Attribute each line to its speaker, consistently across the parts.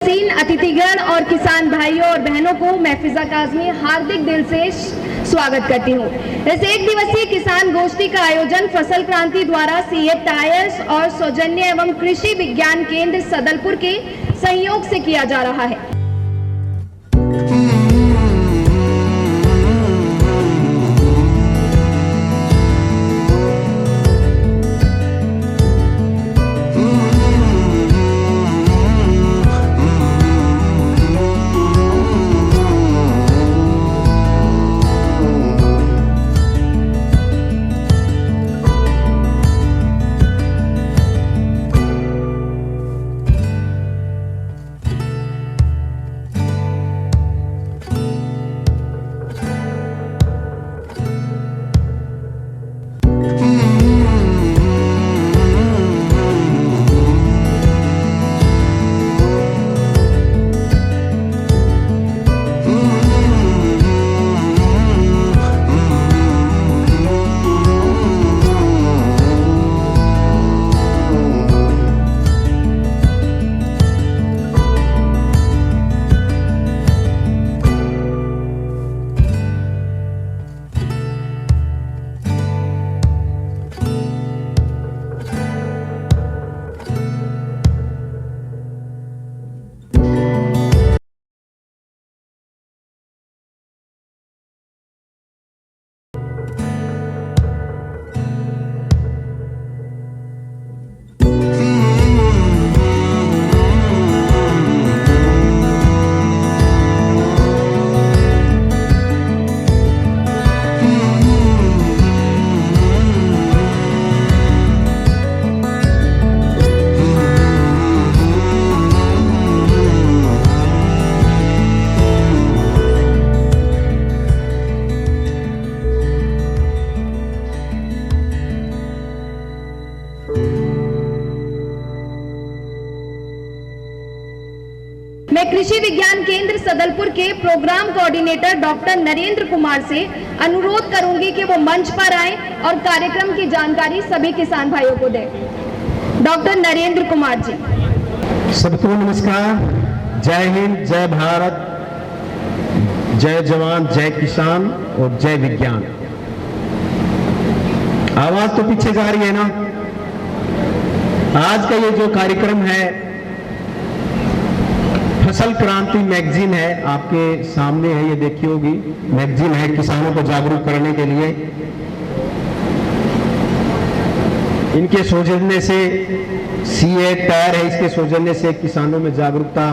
Speaker 1: अतिथिगण और किसान भाइयों और बहनों को मैं फिजा काज़मी हार्दिक दिल से स्वागत करती हूँ। इस एक दिवसीय किसान गोष्ठी का आयोजन फसल क्रांति द्वारा सीएट टायर्स और सौजन्य एवं कृषि विज्ञान केंद्र सदलपुर के सहयोग से किया जा रहा है। मैं कृषि विज्ञान केंद्र सदलपुर के program coordinator doctor Narendra Kumar से अनुरोध करूंगी कि वो मंच पर आए और कार्यक्रम की जानकारी सभी किसान भाइयों को दें। डॉक्टर नरेंद्र कुमार जी।
Speaker 2: सबको नमस्कार। जय हिंद, जय भारत, जय जवान, जय किसान और जय विज्ञान। आवाज तो पीछे जा रही है ना। आज का ये जो कार्यक्रम है फसल क्रांति मैगजीन है, आपके सामने है, ये देखी होगी। मैगजीन है किसानों को जागरूक करने के लिए। इनके सौजन्य से सीएट टायर है, इसके सौजन्य से किसानों में जागरूकता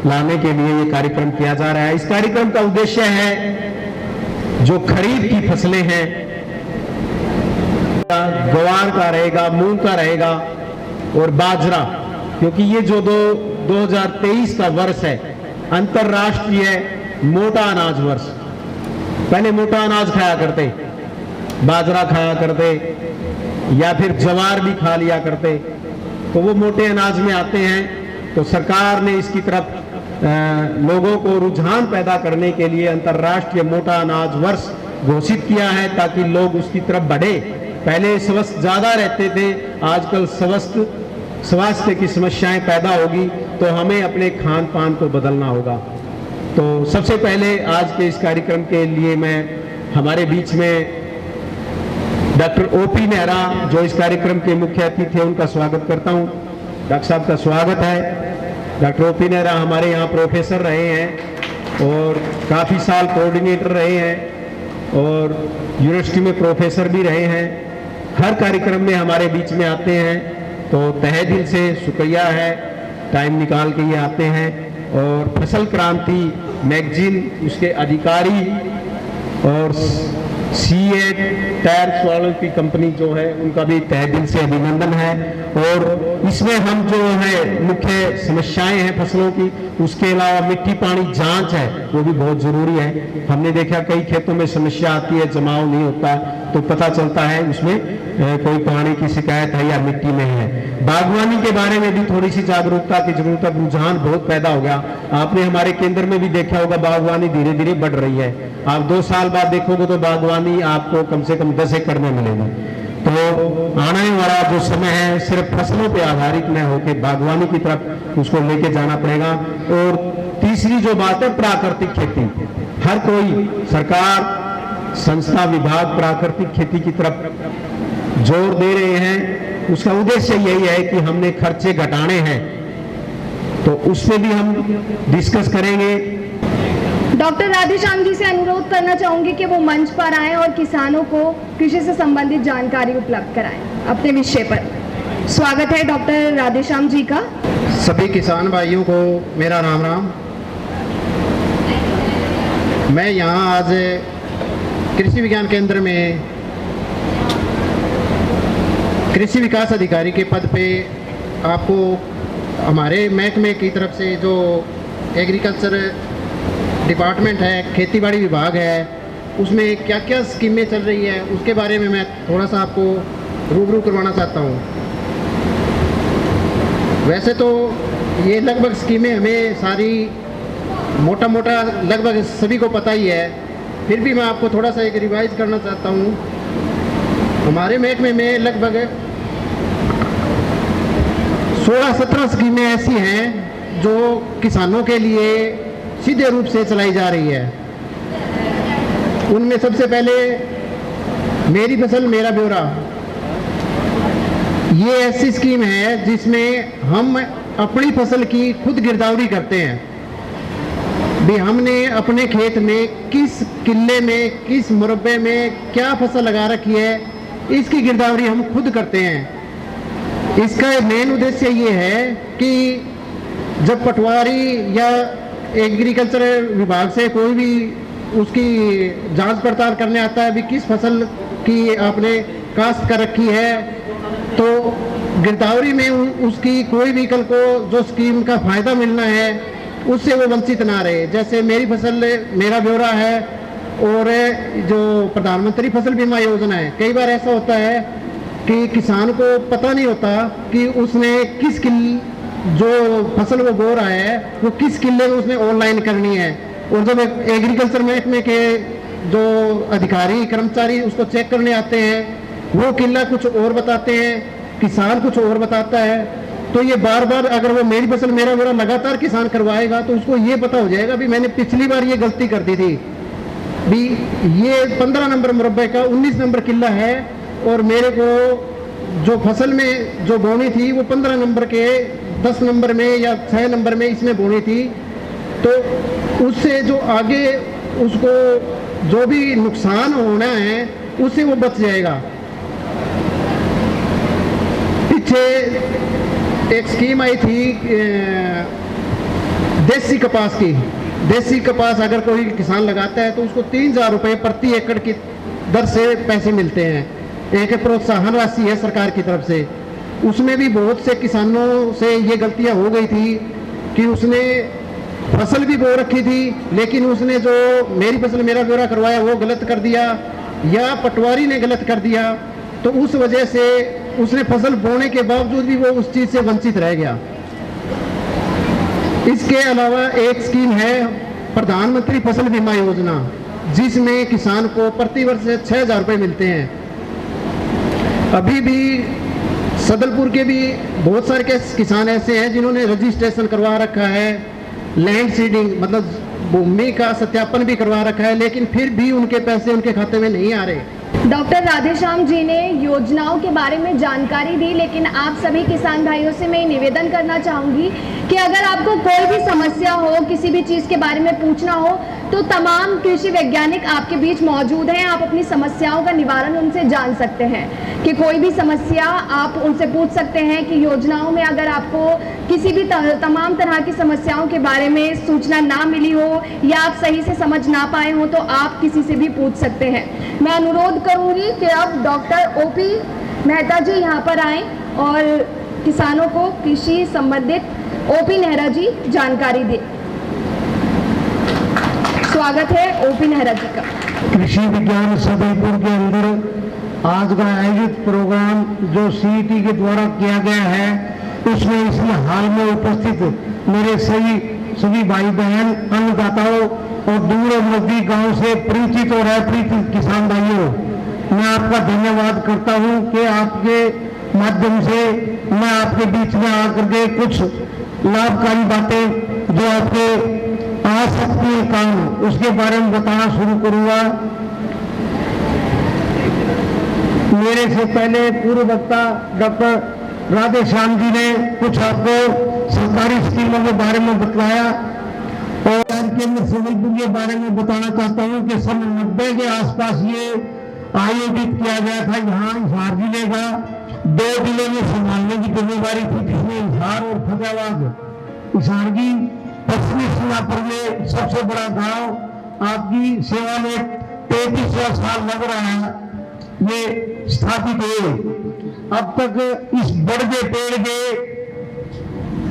Speaker 2: लाने के लिए ये कार्यक्रम किया जा रहा है। इस कार्यक्रम का उद्देश्य है जो खरीफ की फसलें हैं, ग्वार का रहेगा, मूंग का रहेगा और बाजरा, क्योंकि ये जो 2023 का वर्ष है अंतरराष्ट्रीय मोटा अनाज वर्ष। पहले मोटा अनाज खाया करते, बाजरा खाया करते या फिर ज्वार भी खा लिया करते, तो वो मोटे अनाज में आते हैं। तो सरकार ने इसकी तरफ लोगों को रुझान पैदा करने के लिए अंतरराष्ट्रीय मोटा अनाज वर्ष घोषित किया है, ताकि लोग उसकी तरफ बढ़े। पहले स्वस्थ ज्यादा रहते थे, आजकल स्वास्थ्य की समस्याएं पैदा होगी, तो हमें अपने खान पान को बदलना होगा। तो सबसे पहले आज के इस कार्यक्रम के लिए मैं हमारे बीच में डॉक्टर ओपी नेहरा, जो इस कार्यक्रम के मुख्य अतिथि हैं, उनका स्वागत करता हूं। डॉक्टर साहब का स्वागत है। डॉक्टर ओपी नेहरा हमारे यहाँ प्रोफेसर रहे हैं और काफ़ी साल कोऑर्डिनेटर रहे हैं और यूनिवर्सिटी में प्रोफेसर भी रहे हैं। हर कार्यक्रम में हमारे बीच में आते हैं, तो तहे दिल से शुक्रिया है, टाइम निकाल के ये आते हैं। और फसल क्रांति मैगजीन, उसके अधिकारी और सीएट टायर्स वालों की कंपनी जो है, उनका भी तहे दिल से अभिनंदन है। और इसमें हम जो है मुख्य समस्याएं हैं फसलों की, उसके अलावा मिट्टी पानी जांच है, वो भी बहुत जरूरी है। हमने देखा कई खेतों में समस्या आती है, जमाव नहीं होता, तो पता चलता है उसमें कोई पानी की शिकायत है या मिट्टी में है। बागवानी के बारे में भी थोड़ी सी जागरूकता की जरूरत है, रुझान बहुत पैदा हो गया। आपने हमारे केंद्र में भी देखा होगा, बागवानी धीरे धीरे बढ़ रही है। आप 2 साल बाद देखोगे तो बागवानी आपको कम से कम 10 एकड़ में मिलेगी। तो आने वाला जो समय है सिर्फ फसलों पे आधारित न होकर बागवानी की तरफ उसको लेके जाना पड़ेगा। और तीसरी जो बात है प्राकृतिक खेती, हर कोई सरकार, संस्था, विभाग प्राकृतिक खेती की तरफ जोर दे रहे हैं। उसका उद्देश्य यही है कि हमने खर्चे घटाने हैं, तो उससे भी हम डिस्कस करेंगे।
Speaker 1: डॉक्टर राधेश्याम जी से अनुरोध करना चाहूंगी कि वो मंच पर आएं और किसानों को कृषि से संबंधित जानकारी उपलब्ध कराएं अपने विषय पर। स्वागत है डॉक्टर राधेश्याम जी का।
Speaker 3: सभी किसान भाइयों को मेरा राम राम। मैं यहाँ आज कृषि विज्ञान केंद्र में कृषि विकास अधिकारी के पद पे आपको हमारे महकमे की तरफ से जो एग्रीकल्चर डिपार्टमेंट है, खेतीबाड़ी विभाग है, उसमें क्या क्या स्कीमें चल रही है उसके बारे में मैं थोड़ा सा आपको रूबरू करवाना चाहता हूँ। वैसे तो ये लगभग स्कीमें हमें सारी मोटा मोटा लगभग सभी को पता ही है, फिर भी मैं आपको थोड़ा सा एक रिवाइज करना चाहता हूँ। हमारे महकमे में लगभग 16-17 स्कीमें ऐसी हैं जो किसानों के लिए सीधे रूप से चलाई जा रही है। उनमें सबसे पहले मेरी फसल मेरा ब्यौरा, ये ऐसी स्कीम है जिसमें हम अपनी फसल की खुद गिरदावरी करते हैं। भी हमने अपने खेत में किस किले में, किस मुरब्बे में क्या फसल लगा रखी है, इसकी गिरदावरी हम खुद करते हैं। इसका मेन उद्देश्य ये है कि जब पटवारी या एग्रीकल्चर विभाग से कोई भी उसकी जांच पड़ताल करने आता है भी किस फसल की आपने काश्त कर रखी है, तो गिरदावरी में उसकी कोई भी कल को जो स्कीम का फायदा मिलना है उससे वो वंचित ना रहे। जैसे मेरी फसल मेरा ब्यौरा है और जो प्रधानमंत्री फसल बीमा योजना है, कई बार ऐसा होता है कि किसान को पता नहीं होता कि उसने किस जो फसल वो बो रहा है वो किस किले में उसने ऑनलाइन करनी है। और जब एग्रीकल्चर महकमे के जो अधिकारी कर्मचारी उसको चेक करने आते हैं, वो किला कुछ और बताते हैं, किसान कुछ और बताता है। तो ये बार बार अगर वो मेरी फसल मेरा ब्यौरा लगातार किसान करवाएगा तो उसको ये पता हो जाएगा भी मैंने पिछली बार ये गलती कर दी थी, भी ये 15 नंबर मुरब्बे का 19 नंबर किला है और मेरे को जो फसल में जो बोनी थी वो 15 नंबर के 10 नंबर में या 6 नंबर में इसमें बोनी थी। तो उससे जो आगे उसको जो भी नुकसान होना है उससे वो बच जाएगा। पीछे एक स्कीम आई थी देसी कपास की। देसी कपास अगर कोई किसान लगाता है तो उसको 3,000 रुपये प्रति एकड़ की दर से पैसे मिलते हैं। एक प्रोत्साहन राशि है सरकार की तरफ से। उसमें भी बहुत से किसानों से ये गलतियां हो गई थी कि उसने फसल भी बो रखी थी लेकिन उसने जो मेरी फसल मेरा ब्यौरा करवाया वो गलत कर दिया या पटवारी ने गलत कर दिया, तो उस वजह से उसने फसल बोने के बावजूद भी वो उस चीज़ से वंचित रह गया। इसके अलावा एक स्कीम है प्रधानमंत्री फसल बीमा योजना, जिसमें किसान को प्रति वर्ष 6,000 रुपये मिलते हैं। अभी भी सदलपुर के भी बहुत सारे किसान ऐसे हैं जिन्होंने रजिस्ट्रेशन करवा रखा है, लैंड सीडिंग मतलब भूमि का सत्यापन भी करवा रखा है, लेकिन फिर भी उनके पैसे उनके खाते में नहीं आ रहे।
Speaker 1: डॉक्टर राधेश्याम जी ने योजनाओं के बारे में जानकारी दी, लेकिन आप सभी किसान भाइयों से मैं निवेदन करना चाहूँगी कि अगर आपको कोई भी समस्या हो, किसी भी चीज़ के बारे में पूछना हो, तो तमाम कृषि वैज्ञानिक आपके बीच मौजूद हैं। आप अपनी समस्याओं का निवारण उनसे जान सकते हैं कि कोई भी समस्या आप उनसे पूछ सकते हैं कि योजनाओं में अगर आपको किसी भी तमाम तरह की समस्याओं के बारे में सूचना ना मिली हो या आप सही से समझ ना पाए हो तो आप किसी से भी पूछ सकते हैं। मैं अनुरोध करूंगी कि अब डॉक्टर ओपी मेहता जी यहाँ पर आएं और किसानों को कृषि संबंधित ओपी नेहरा जी जानकारी दें। स्वागत है ओपी नेहरा जी का।
Speaker 4: कृषि विज्ञान सदलपुर के अंदर आज का आयोजित प्रोग्राम जो सीईटी के द्वारा किया गया है, उसमें इसमें हाल में उपस्थित मेरे सभी भाई बहन, अन्नदाताओं और दूर और नजदीक गांव से परिचित और अपरिचित किसान भाइयों, मैं आपका धन्यवाद करता हूं कि आपके माध्यम से मैं आपके बीच में आकर के कुछ लाभकारी बातें जो आपके आ सकती है काम, उसके बारे में बताना शुरू करूंगा। मेरे से पहले पूर्व वक्ता डॉक्टर राधे श्याम जी ने कुछ आपको सरकारी स्कीमों के बारे में बताया और केंद्र सिविलपुर के बारे में बताना चाहता हूं कि सन 90 के आसपास ये आयोजित किया गया था। यहाँ हिसार जिले का 2 जिले में संभालने की जिम्मेदारी थी, जिसमें हिसार और फतेहाबाद। हिसार की पश्चिमी सीमा पर ये सबसे बड़ा गांव आपकी सेवा में 33वां साल लग रहा है ये स्थापित हुए। अब तक इस बढ़ते पेड़ के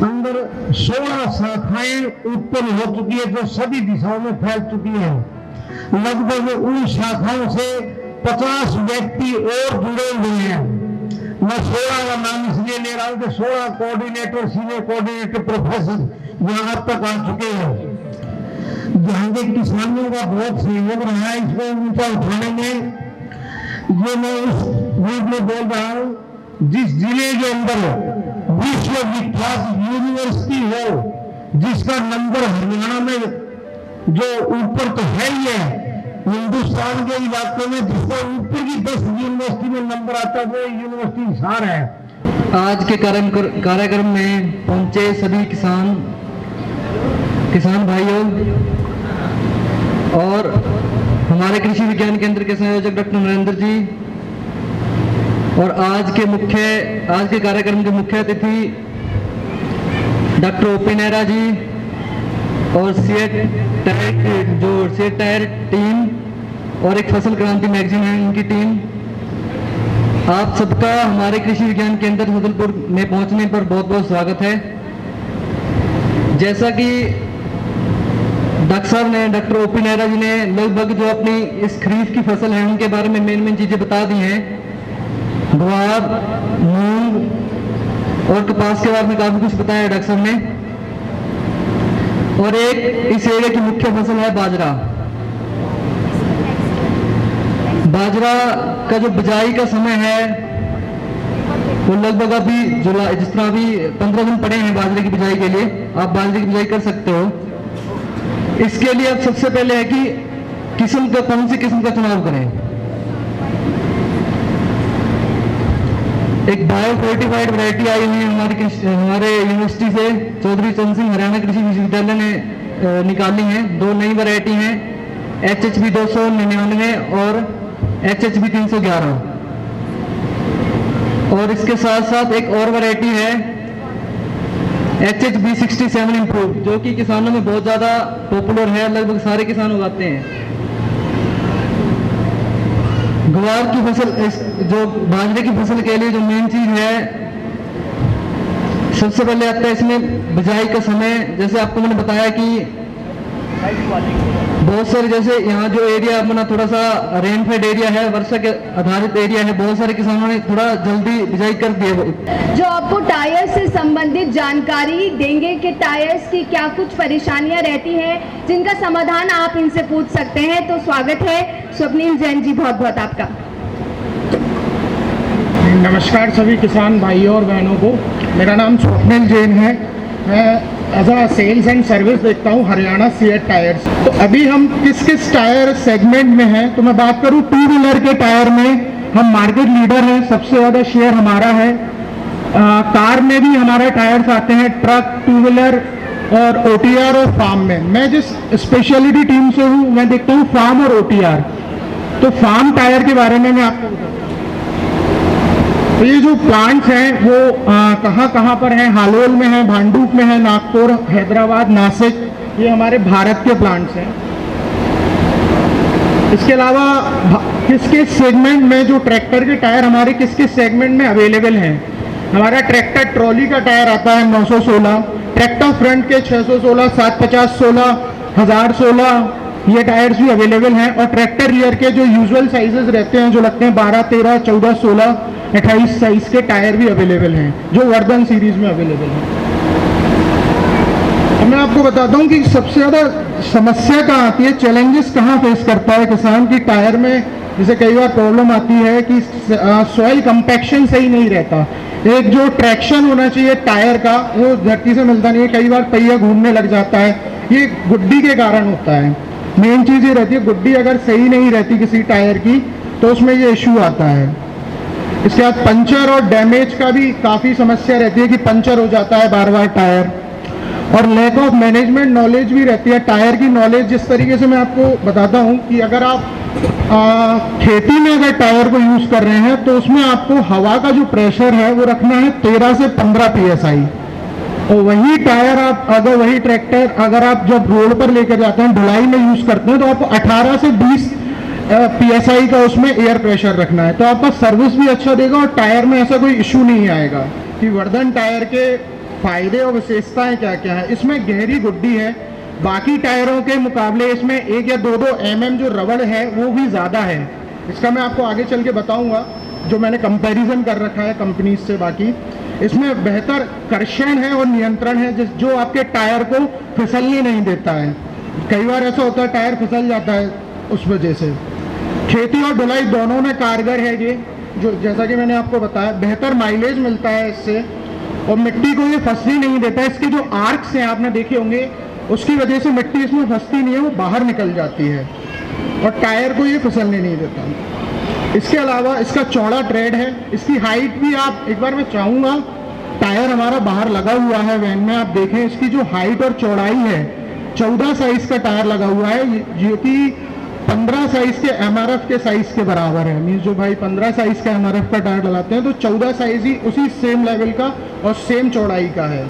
Speaker 4: अंदर 16 शाखाएं उत्पन्न हो चुकी है जो सभी दिशाओं में फैल चुकी है। लगभग उन शाखाओं से 50 व्यक्ति और जुड़े हुए हैं। मैं 16 का नाम इसलिए ले रहा हूं कि 16 कोऑर्डिनेटर, सीनियर कोऑर्डिनेटर, प्रोफेसर यहाँ तक आ चुके हैं। जहां के किसानों का बहुत सहयोग रहा है इसको ऊंचा उठाने में। ये मैं उस रूप में बोल रहा हूं जिस जिले के अंदर विश्व विख्यात यूनिवर्सिटी हो, जिसका नंबर हरियाणा में जो ऊपर तो है ही है, हिंदुस्तान के इलाकों में जिसका ऊपर की 10 यूनिवर्सिटी में नंबर आता है वो यूनिवर्सिटी हिसार है।
Speaker 5: आज के कार्यक्रम में पहुंचे सभी किसान भाइयों और हमारे कृषि विज्ञान केंद्र के संयोजक डॉक्टर नरेंद्र जी और आज के कार्यक्रम के मुख्य अतिथि डॉक्टर ओपी नेहरा जी और सीएट टायर टीम और एक फसल क्रांति मैगजीन है उनकी टीम, आप सबका हमारे कृषि विज्ञान केंद्र सदलपुर में पहुंचने पर बहुत बहुत स्वागत है। जैसा कि डॉक्टर साहब ने, डॉक्टर ओपी नेहरा जी ने लगभग जो अपनी इस खरीफ की फसल है उनके बारे में मेन चीजें बता दी हैं। ग्वार, मूंग और कपास के बारे में काफी कुछ बताया डॉक्टर साहब ने। और एक इस एरिया की मुख्य फसल है बाजरा। बाजरा का जो बिजाई का समय है वो लगभग अभी जुलाई, जिस तरह अभी 15 दिन पड़े हैं बाजरे की बिजाई के लिए, आप बाजरे की बिजाई कर सकते हो। इसके लिए अब सबसे पहले है कि कौन सी किस्म का चुनाव करें। एक बायो फोर्टिफाइड वैरायटी आई हुई है हमारे यूनिवर्सिटी से, चौधरी चंद सिंह हरियाणा कृषि विश्वविद्यालय ने निकाली हैं। 2 नई वैरायटी हैं, HHB 299 और HHB 311। और इसके साथ साथ एक और वैरायटी है HHB 67 इम्प्रूव, जो कि किसानों में बहुत ज्यादा पॉपुलर है, लगभग सारे किसान उगाते हैं। ग्वार की फसल, जो बाजरे की फसल के लिए जो मेन चीज है, सबसे पहले आता है इसमें बिजाई का समय। जैसे आपको मैंने बताया कि बहुत सारे, जैसे यहाँ जो एरिया अपना थोड़ा सा रेनफेड एरिया है, वर्षा के आधारित एरिया है, बहुत सारे किसानों ने थोड़ा जल्दी बिजाई कर दी है।
Speaker 1: जो आपको टायर से संबंधित जानकारी देंगे कि टायर्स की क्या कुछ परेशानियां रहती हैं जिनका समाधान आप इनसे पूछ सकते हैं। तो स्वागत है स्वप्निल जैन जी, बहुत बहुत आपका।
Speaker 6: नमस्कार सभी किसान भाइयों और बहनों को, मेरा नाम स्वप्निल जैन है। मैं as a sales and service देखता हूँ हरियाणा सीएट टायर्स। तो अभी हम किस किस टायर सेगमेंट में हैं, तो मैं बात करूँ 2 व्हीलर के टायर में हम मार्केट लीडर हैं, सबसे ज़्यादा शेयर हमारा है। कार में भी हमारे टायर्स आते हैं, ट्रक, 2 व्हीलर और OTR और फार्म में। मैं जिस स्पेशलिटी टीम से हूँ मैं देखता हूँ फार्म और OTR। तो फार्म टायर के बारे में मैं आपको बताऊँ, तो ये जो प्लांट्स हैं वो कहाँ पर हैं, हालोल में है, भांडुप में है, नागपुर, हैदराबाद, नासिक, ये हमारे भारत के प्लांट्स हैं। इसके अलावा किस किस सेगमेंट में जो ट्रैक्टर के टायर हमारे किस किस सेगमेंट में अवेलेबल हैं। हमारा ट्रैक्टर ट्रॉली का टायर आता है 916, ट्रैक्टर फ्रंट के 616, 750, 16, 1016 ये टायर्स भी अवेलेबल हैं। और ट्रैक्टर रियर के जो यूजुअल साइजेस रहते हैं, जो लगते हैं 12, 13, 14, 16, 28 साइज के टायर भी अवेलेबल हैं, जो वर्धन सीरीज में अवेलेबल हैं। अब मैं आपको बताता हूँ कि सबसे ज़्यादा समस्या कहाँ आती है, चैलेंजेस कहाँ फेस करता है किसान की टायर में जैसे कई बार प्रॉब्लम आती है कि सॉइल कंपैक्शन सही नहीं रहता, एक जो ट्रैक्शन होना चाहिए टायर का वो धरती से मिलता नहीं है, कई बार पहिया घूमने लग जाता है, ये गुड्डी के कारण होता है। मेन चीज़ ये रहती है गुड्डी अगर सही नहीं रहती किसी टायर की तो उसमें ये इशू आता है। इसके बाद पंचर और डैमेज का भी काफ़ी समस्या रहती है कि पंचर हो जाता है बार बार टायर, और लैक ऑफ मैनेजमेंट नॉलेज भी रहती है। टायर की नॉलेज जिस तरीके से मैं आपको बताता हूँ कि अगर आप खेती में अगर टायर को यूज़ कर रहे हैं तो उसमें आपको हवा का जो प्रेशर है वो रखना है 13 से 15 PSI, और वही टायर आप अगर वही ट्रैक्टर अगर आप जब रोड पर लेकर जाते हैं ढुलाई में यूज़ करते हैं तो आपको 18 से 20 PSI का उसमें एयर प्रेशर रखना है, तो आपका सर्विस भी अच्छा देगा और टायर में ऐसा कोई इशू नहीं आएगा। कि वर्धन टायर के फायदे और विशेषताएं क्या क्या है, इसमें गहरी गुड्डी है, बाकी टायरों के मुकाबले इसमें 1 या 2 mm जो रबड़ है वो भी ज़्यादा है। इसका मैं आपको आगे चल के बताऊंगा, जो मैंने कंपैरिजन कर रखा है कंपनी से। बाकी इसमें बेहतर कर्षण है और नियंत्रण है जो आपके टायर को फिसलने नहीं देता है। कई बार ऐसा होता है टायर फिसल जाता है उस वजह से। खेती और ढुलाई दोनों में कारगर है ये, जो जैसा कि मैंने आपको बताया बेहतर माइलेज मिलता है इससे, और मिट्टी को ये फंसने नहीं देता है। इसके जो आर्क्स हैं आपने देखे होंगे उसकी वजह से मिट्टी इसमें फंसती नहीं है, वो बाहर निकल जाती है और टायर को ये फिसलने नहीं देता। इसके अलावा इसका चौड़ा ट्रेड है, इसकी हाइट भी आप एक बार मैं चाहूँगा, टायर हमारा बाहर लगा हुआ है वैन में, आप देखें इसकी जो हाइट और चौड़ाई है 14 साइज का टायर लगा हुआ है, जो कि 15 साइज के MRF के साइज के बराबर है। मीन्स जो भाई 15 साइज का MRF का टायर लगाते हैं तो 14 साइज ही उसी सेम लेवल का और सेम चौड़ाई का है।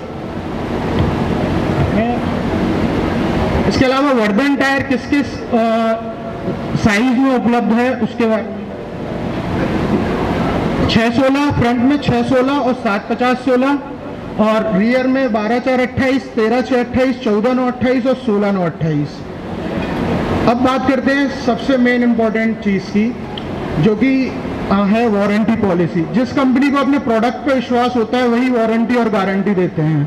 Speaker 6: इसके अलावा वर्धन टायर किस किस साइज में उपलब्ध है उसके बाद 616 फ्रंट में 616 और 750-16, और रियर में 12-4-28, 13-6-28, 14-9-28 और 16-9-28। अब बात करते हैं सबसे मेन इंपॉर्टेंट चीज़ की, जो कि है वारंटी पॉलिसी। जिस कंपनी को अपने प्रोडक्ट पे विश्वास होता है वही वारंटी और गारंटी देते हैं।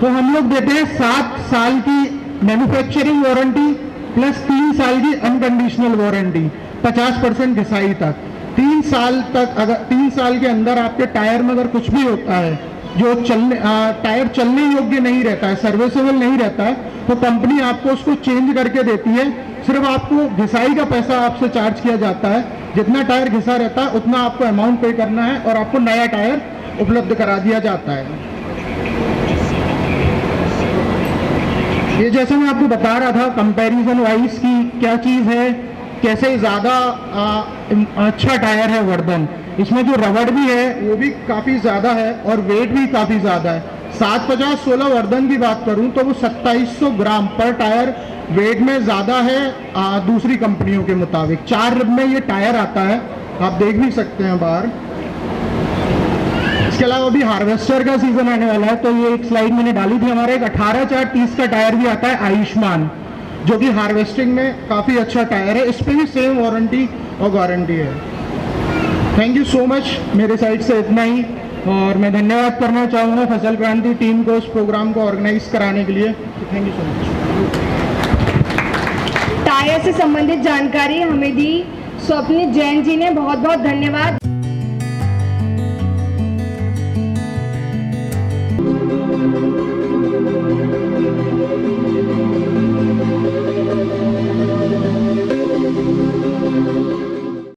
Speaker 6: तो हम लोग देते हैं 7 साल की मैन्युफैक्चरिंग वारंटी प्लस 3 साल की अनकंडीशनल वारंटी 50% घिसाई तक। 3 साल तक अगर 3 साल के अंदर आपके टायर में अगर कुछ भी होता है जो टायर चलने योग्य नहीं रहता है, सर्विसेबल नहीं रहता है, तो कंपनी आपको उसको चेंज करके देती है। सिर्फ आपको घिसाई का पैसा आपसे चार्ज किया जाता है, जितना टायर घिसा रहता है उतना आपको अमाउंट पे करना है और आपको नया टायर उपलब्ध करा दिया जाता है। ये जैसे मैं आपको बता रहा था कंपैरिजन वाइज की क्या चीज़ है, कैसे ज़्यादा अच्छा टायर है वर्धन। इसमें जो रबड़ भी है वो भी काफ़ी ज़्यादा है और वेट भी काफ़ी ज़्यादा है। 750-16 वर्धन की बात करूं तो वो 2700 ग्राम पर टायर वेट में ज़्यादा है दूसरी कंपनियों के मुताबिक। 4 रिब में ये टायर आता है, आप देख भी सकते हैं बाहर। इसके अलावा अभी हार्वेस्टर का सीजन आने वाला है, तो ये एक स्लाइड मैंने डाली थी। हमारा एक 18-4-30 का टायर भी आता है आयुष्मान, जो कि हार्वेस्टिंग में काफ़ी अच्छा टायर है। इस पर भी सेम वारंटी और गारंटी है। थैंक यू सो मच, मेरे साइड से इतना ही, और मैं धन्यवाद करना चाहूँगा फसल क्रांति टीम को इस प्रोग्राम को ऑर्गेनाइज कराने के लिए। Thank you so much.
Speaker 1: Tyre से संबंधित जानकारी हमें दी स्वप्निल जैन जी ने, बहुत बहुत धन्यवाद।